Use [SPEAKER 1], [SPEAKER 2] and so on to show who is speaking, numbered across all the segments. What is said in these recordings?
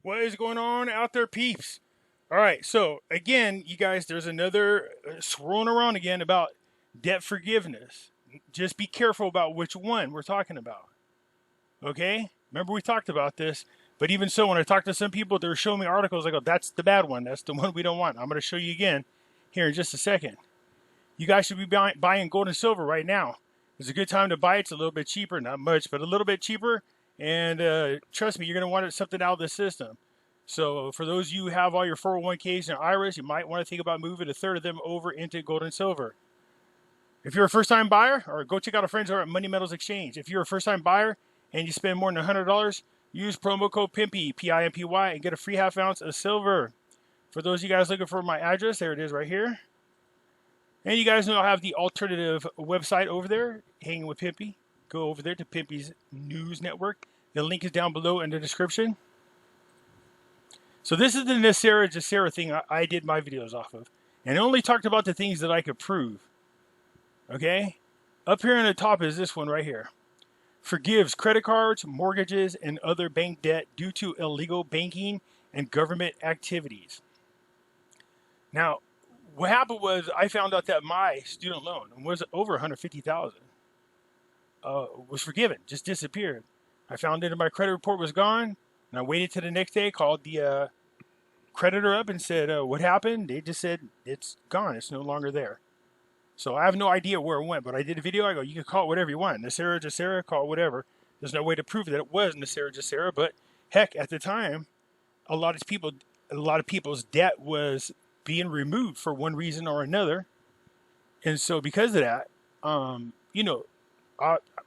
[SPEAKER 1] What is going on out there, peeps? All right, so again, you guys, there's another swirling around again about debt forgiveness. Just be careful about which one we're talking about. Okay? Remember, we talked about this, but even so, when I talk to some people, they're showing me articles. I go, that's the bad one. That's the one we don't want. I'm going to show you again here in just a second. You guys should be buying gold and silver right now. It's a good time to buy it. It's a little bit cheaper, not much, but a little bit cheaper. And trust me, you're going to want something out of the system. So for those of you who have all your 401ks and IRAs, you might want to think about moving a third of them over into gold and silver. If you're a first-time buyer, or go check out our friends over at Money Metals Exchange. If you're a first-time buyer and you spend more than $100, use promo code Pimpy, P-I-M-P-Y, and get a free half ounce of silver. For those of you guys looking for my address, there it is right here. And you guys know I have the alternative website over there, Hanging with Pimpy. Go over there to Pimpy's News Network. The link is down below in the description. So this is the NESARA GESARA thing I did my videos off of. And I only talked about the things that I could prove. Okay? Up here on the top is this one right here. Forgives credit cards, mortgages, and other bank debt due to illegal banking and government activities. Now, what happened was I found out that my student loan was over $150,000. Was forgiven, just disappeared. I found it, and my credit report was gone. And I waited till the next day, called the creditor up and said, what happened? They just said, it's gone. It's no longer there. So I have no idea where it went, but I did a video. I go, you can call it whatever you want. NESARA, GESARA, call it whatever. There's no way to prove that it was NESARA, GESARA, but heck, at the time, a lot of people's debt was being removed for one reason or another. And so because of that,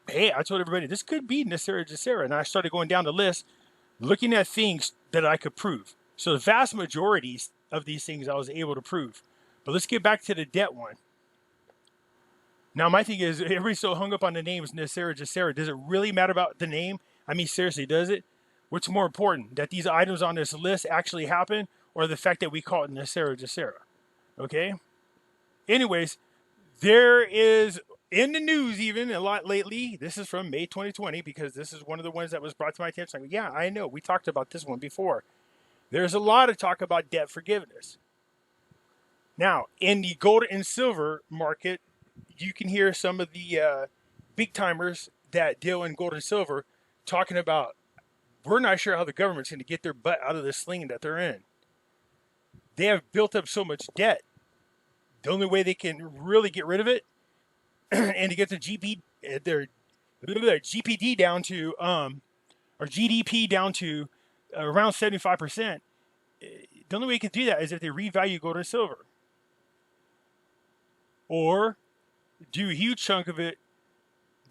[SPEAKER 1] hey, I told everybody, this could be NESARA, GESARA. And I started going down the list, looking at things that I could prove. So the vast majority of these things I was able to prove. But let's get back to the debt one. Now, my thing is, everybody's so hung up on the names NESARA, GESARA. Does it really matter about the name? I mean, seriously, does it? What's more important, that these items on this list actually happen, or the fact that we call it NESARA, GESARA? Okay? Anyways, there is, in the news even, a lot lately, this is from May 2020, because this is one of the ones that was brought to my attention. Like, yeah, I know, we talked about this one before. There's a lot of talk about debt forgiveness. Now, in the gold and silver market, you can hear some of the big timers that deal in gold and silver talking about, we're not sure how the government's going to get their butt out of the sling that they're in. They have built up so much debt. The only way they can really get rid of it and to get their GPD down to, or GDP down to around 75%, the only way you can do that is if they revalue gold and silver. Or do a huge chunk of it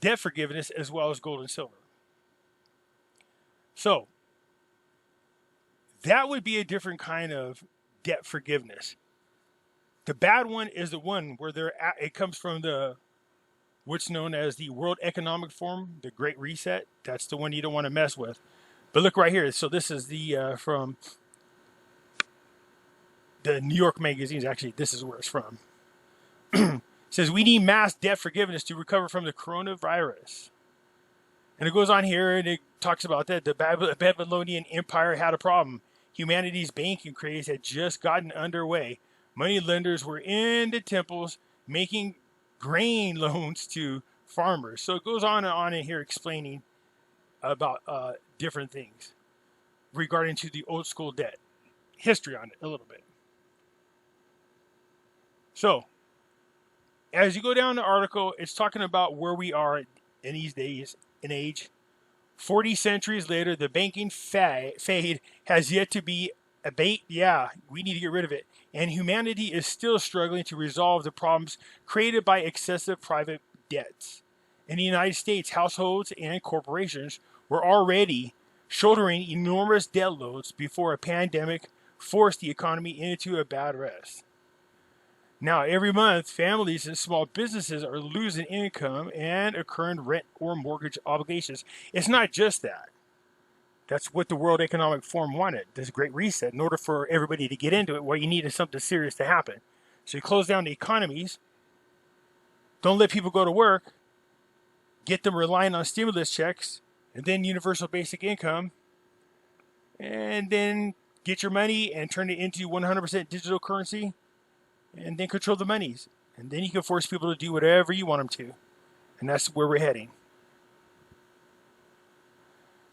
[SPEAKER 1] debt forgiveness as well as gold and silver. So that would be a different kind of debt forgiveness. The bad one is the one where it comes from what's known as the World Economic Forum, the Great Reset. That's the one you don't want to mess with. But look right here. So this is the from the New York magazines. Actually, this is where it's from. It says, we need mass debt forgiveness to recover from the coronavirus. And it goes on here and it talks about that the Babylonian Empire had a problem. Humanity's banking craze had just gotten underway. Money lenders were in the temples making grain loans to farmers. So it goes on and on in here explaining about different things regarding to the old school debt. History on it a little bit. So as you go down the article, it's talking about where we are in these days and age. 40 centuries later, the banking fade has yet to be abate. Yeah, we need to get rid of it. And humanity is still struggling to resolve the problems created by excessive private debts. In the United States, households and corporations were already shouldering enormous debt loads before a pandemic forced the economy into a bad rest. Now, every month, families and small businesses are losing income and incurring rent or mortgage obligations. It's not just that. That's what the World Economic Forum wanted, this Great Reset. In order for everybody to get into it, what you need is something serious to happen. So you close down the economies, don't let people go to work, get them relying on stimulus checks, and then universal basic income, and then get your money and turn it into 100% digital currency, and then control the monies. And then you can force people to do whatever you want them to. And that's where we're heading.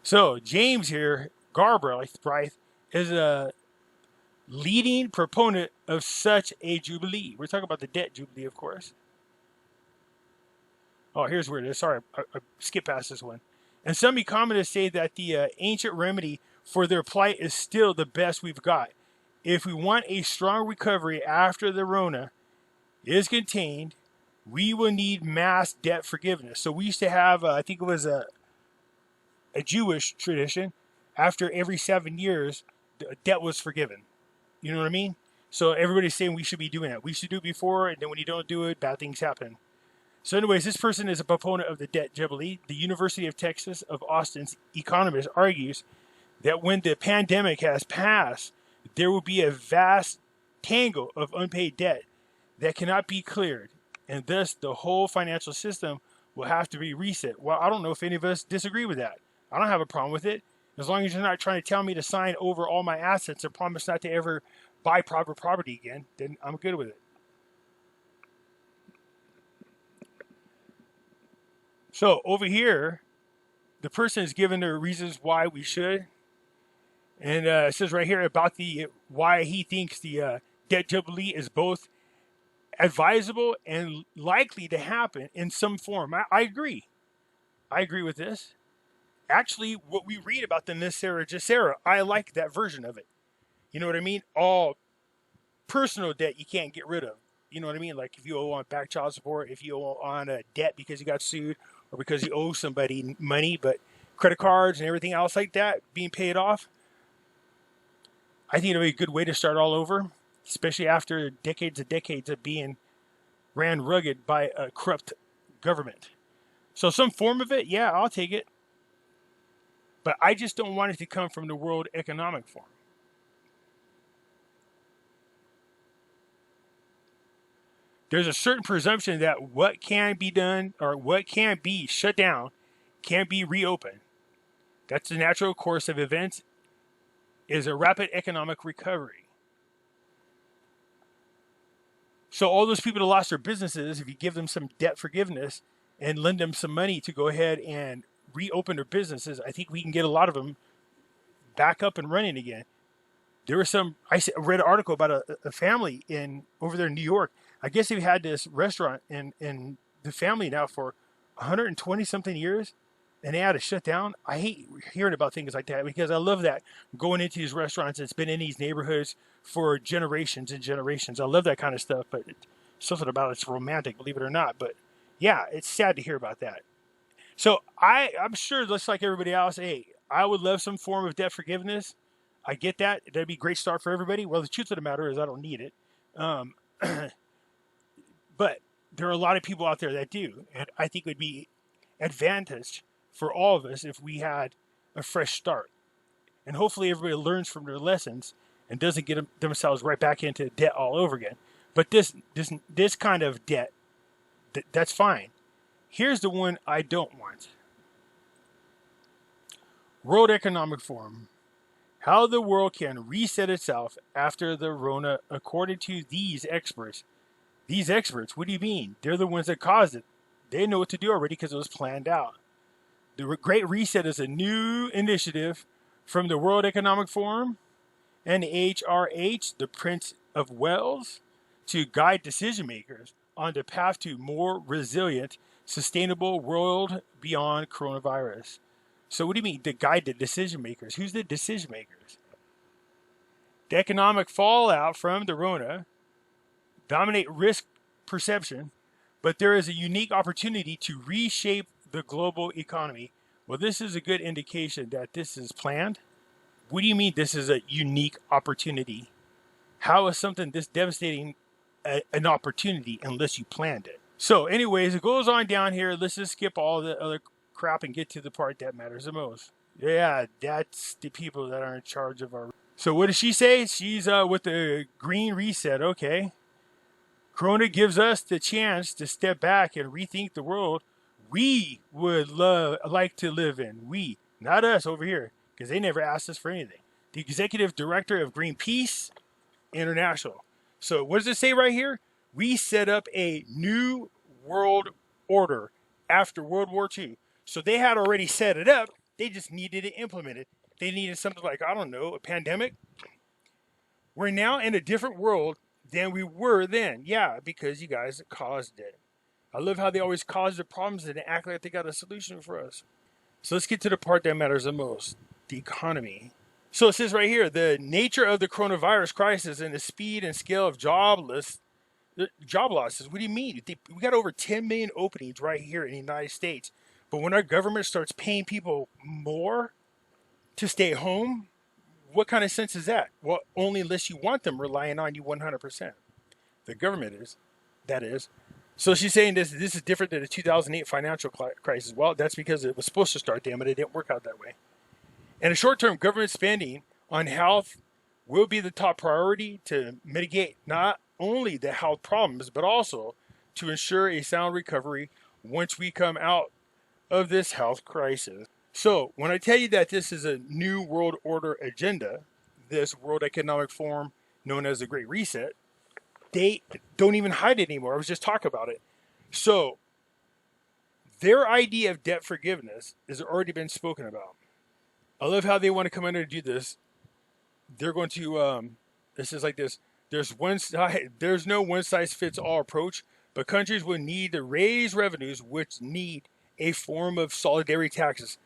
[SPEAKER 1] So James here, Garbright, is a leading proponent of such a jubilee. We're talking about the debt jubilee, of course. Oh, here's where it is. Sorry, I skipped past this one. And some economists say that the ancient remedy for their plight is still the best we've got. If we want a strong recovery after the Rona is contained, we will need mass debt forgiveness. So we used to have, I think it was a Jewish tradition, after every 7 years, the debt was forgiven. You know what I mean? So everybody's saying we should be doing that. We should do it before, and then when you don't do it, bad things happen. So anyways, this person is a proponent of the debt jubilee. The University of Texas of Austin's economist argues that when the pandemic has passed, there will be a vast tangle of unpaid debt that cannot be cleared, and thus the whole financial system will have to be reset. Well, I don't know if any of us disagree with that. I don't have a problem with it. As long as you're not trying to tell me to sign over all my assets and promise not to ever buy private property again, then I'm good with it. So over here, the person is given their reasons why we should. And it says right here about the why he thinks the debt jubilee is both advisable and likely to happen in some form. I agree. I agree with this. Actually, what we read about the NESARA, GESARA, I like that version of it. You know what I mean? All personal debt you can't get rid of. You know what I mean? Like if you owe on back child support, if you owe on a debt because you got sued, or because you owe somebody money, but credit cards and everything else like that being paid off. I think it'll be a good way to start all over, especially after decades and decades of being ran rugged by a corrupt government. So some form of it, yeah, I'll take it. But I just don't want it to come from the World Economic Forum. There's a certain presumption that what can be done or what can be shut down can be reopened. That's the natural course of events, is a rapid economic recovery. So all those people that lost their businesses, if you give them some debt forgiveness and lend them some money to go ahead and reopen their businesses, I think we can get a lot of them back up and running again. There was I read an article about a family over there in New York. I guess they've had this restaurant in the family now for 120 something years, and they had to shut down. I hate hearing about things like that because I love that going into these restaurants. It's been in these neighborhoods for generations and generations. I love that kind of stuff, but something about it's romantic, believe it or not. But yeah, it's sad to hear about that. So I'm sure, just like everybody else, hey, I would love some form of debt forgiveness. I get that. That'd be a great start for everybody. Well, the truth of the matter is I don't need it. But there are a lot of people out there that do. And I think it would be advantage for all of us if we had a fresh start. And hopefully everybody learns from their lessons and doesn't get themselves right back into debt all over again. But this kind of debt, that's fine. Here's the one I don't want. World Economic Forum. How the world can reset itself after the Rona, according to these experts. These experts, what do you mean? They're the ones that caused it. They know what to do already because it was planned out. The Great Reset is a new initiative from the World Economic Forum and HRH, the Prince of Wales, to guide decision makers on the path to more resilient, sustainable world beyond coronavirus. So what do you mean to guide the decision makers? Who's the decision makers? The economic fallout from the Rona dominate risk perception, but there is a unique opportunity to reshape the global economy. Well, this is a good indication that this is planned. What do you mean this is a unique opportunity? How is something this devastating an opportunity unless you planned it? So anyways, it goes on down here. Let's just skip all the other crap and get to the part that matters the most. Yeah, that's the people that are in charge of our... So what does she say? She's with the Green Reset. Okay. Corona gives us the chance to step back and rethink the world we would like to live in. We, not us over here, because they never asked us for anything. the executive director of Greenpeace International. So what does it say right here? We set up a new world order after World War II. So they had already set it up. They just needed to implement it. They needed something like, I don't know, a pandemic. We're now in a different world than we were then. Yeah, because you guys caused it. I love how they always cause the problems and act like they got a solution for us. So let's get to the part that matters the most, the economy. So it says right here, the nature of the coronavirus crisis and the speed and scale of job losses. What do you mean? We got over 10 million openings right here in the United States. But when our government starts paying people more to stay home, what kind of sense is that? Well, only unless you want them relying on you 100%. The government is, that is. So she's saying this is different than the 2008 financial crisis. Well, that's because it was supposed to start there, but it didn't work out that way. And the short-term government spending on health will be the top priority to mitigate not only the health problems, but also to ensure a sound recovery once we come out of this health crisis. So when I tell you that this is a new world order agenda, this World Economic Forum known as the Great Reset, they don't even hide it anymore. I was just talking about it. So their idea of debt forgiveness has already been spoken about. I love how they want to come in and do this. They're going to, this is like this. There's no one size fits all approach, but countries will need to raise revenues, which need a form of solidarity taxes.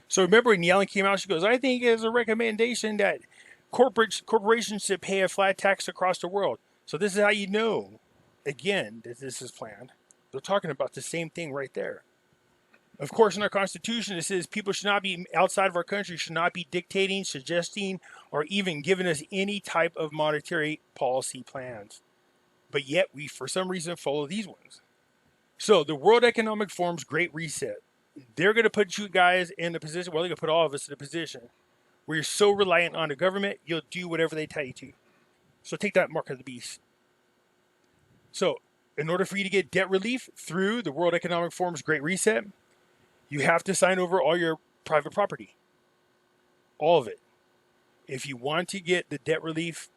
[SPEAKER 1] So remember when Yellen came out, she goes, I think it's a recommendation that corporations should pay a flat tax across the world. So this is how you know, again, that this is planned. They're talking about the same thing right there. Of course, in our Constitution, it says people should not be outside of our country, should not be dictating, suggesting, or even giving us any type of monetary policy plans. But yet, we, for some reason, follow these ones. So, the World Economic Forum's Great Reset. They're going to put you guys in a position, well, they're going to put all of us in a position where you're so reliant on the government, you'll do whatever they tell you to. So, take that, mark of the beast. So, in order for you to get debt relief through the World Economic Forum's Great Reset, you have to sign over all your private property. All of it. If you want to get the debt relief,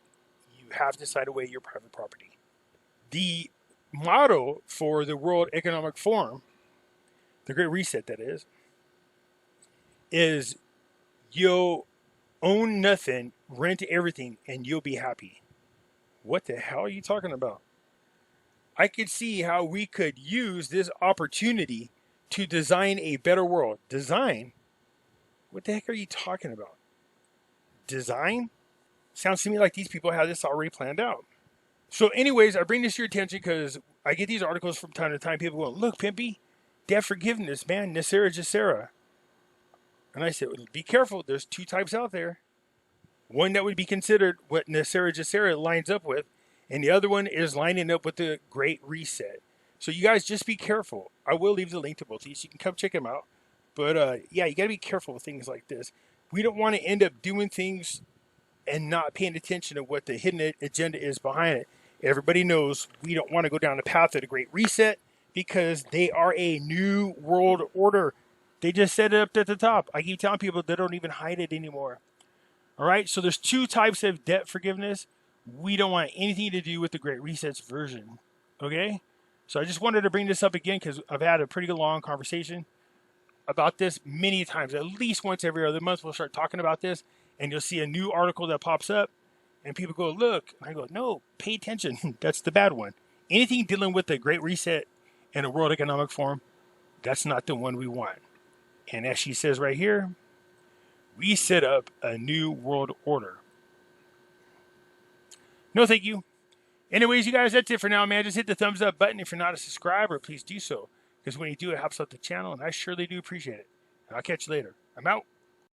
[SPEAKER 1] you have to sign away your private property. The motto for the World Economic Forum, the Great Reset that is you'll own nothing, rent everything, and you'll be happy. What the hell are you talking about? I could see how we could use this opportunity to design a better world. Design? What the heck are you talking about? Design? Sounds to me like these people have this already planned out. So anyways, I bring this to your attention because I get these articles from time to time. People going, look, Pimpy, debt forgiveness, man, NESARA, GESARA. And I said, well, be careful. There's two types out there. One that would be considered what NESARA, GESARA lines up with, and the other one is lining up with the Great Reset. So you guys just be careful. I will leave the link to both of these. You can come check them out. But yeah, you got to be careful with things like this. We don't want to end up doing things and not paying attention to what the hidden agenda is behind it. Everybody knows we don't want to go down the path of the Great Reset because they are a new world order. They just set it up at the top. I keep telling people they don't even hide it anymore. All right, so there's two types of debt forgiveness. We don't want anything to do with the Great Reset's version. Okay? So I just wanted to bring this up again because I've had a pretty long conversation about this many times. At least once every other month, we'll start talking about this, and you'll see a new article that pops up, and people go, look. And I go, no, pay attention. That's the bad one. Anything dealing with the Great Reset and the World Economic Forum, that's not the one we want. And as she says right here, we set up a new world order. No, thank you. Anyways, you guys, that's it for now, man. Just hit the thumbs up button. If you're not a subscriber, please do so. Because when you do, it helps out the channel, and I surely do appreciate it. And I'll catch you later. I'm out.